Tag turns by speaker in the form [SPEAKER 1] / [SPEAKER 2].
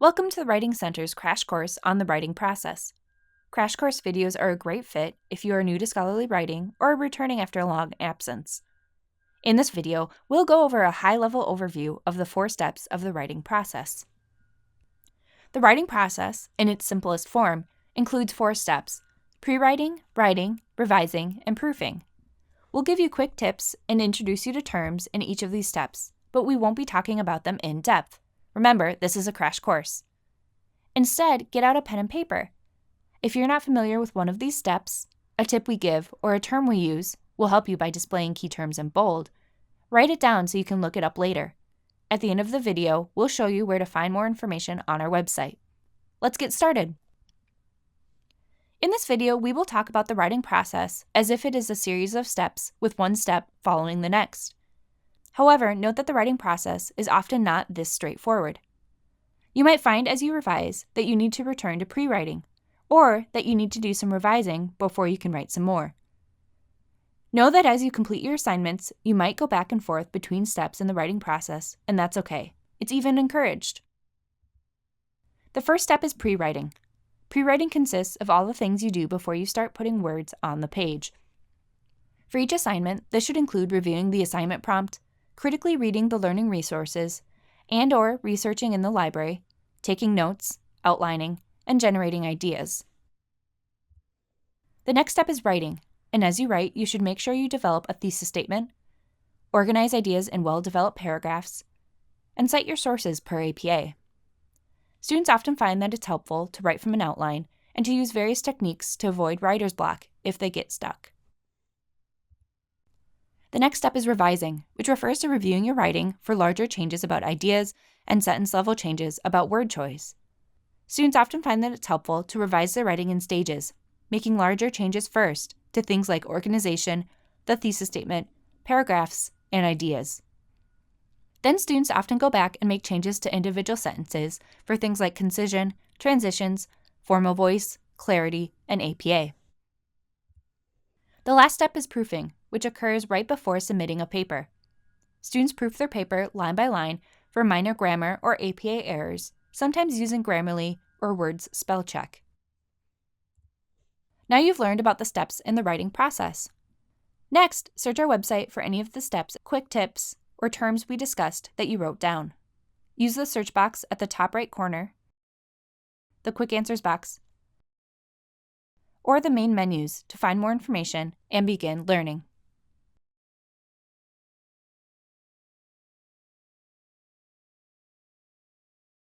[SPEAKER 1] Welcome to the Writing Center's crash course on the writing process. Crash course videos are a great fit if you are new to scholarly writing or returning after a long absence. In this video, we'll go over a high-level overview of the 4 steps of the writing process. The writing process, in its simplest form, includes 4 steps: pre-writing, writing, revising, and proofing. We'll give you quick tips and introduce you to terms in each of these steps, but we won't be talking about them in depth. Remember, this is a crash course. Instead, get out a pen and paper. If you're not familiar with one of these steps, a tip we give or a term we use will help you by displaying key terms in bold. Write it down so you can look it up later. At the end of the video, we'll show you where to find more information on our website. Let's get started. In this video, we will talk about the writing process as if it is a series of steps with one step following the next. However, note that the writing process is often not this straightforward. You might find as you revise that you need to return to pre-writing, or that you need to do some revising before you can write some more. Know that as you complete your assignments, you might go back and forth between steps in the writing process, and that's okay. It's even encouraged. The first step is pre-writing. Pre-writing consists of all the things you do before you start putting words on the page. For each assignment, this should include reviewing the assignment prompt, critically reading the learning resources, and/or researching in the library, taking notes, outlining, and generating ideas. The next step is writing, and as you write, you should make sure you develop a thesis statement, organize ideas in well-developed paragraphs, and cite your sources per APA. Students often find that it's helpful to write from an outline and to use various techniques to avoid writer's block if they get stuck. The next step is revising, which refers to reviewing your writing for larger changes about ideas and sentence-level changes about word choice. Students often find that it's helpful to revise their writing in stages, making larger changes first to things like organization, the thesis statement, paragraphs, and ideas. Then students often go back and make changes to individual sentences for things like concision, transitions, formal voice, clarity, and APA. The last step is proofing, which occurs right before submitting a paper. Students proof their paper line by line for minor grammar or APA errors, sometimes using Grammarly or Word's spell check. Now you've learned about the steps in the writing process. Next, search our website for any of the steps, quick tips, or terms we discussed that you wrote down. Use the search box at the top right corner, the quick answers box, or the main menus to find more information and begin learning.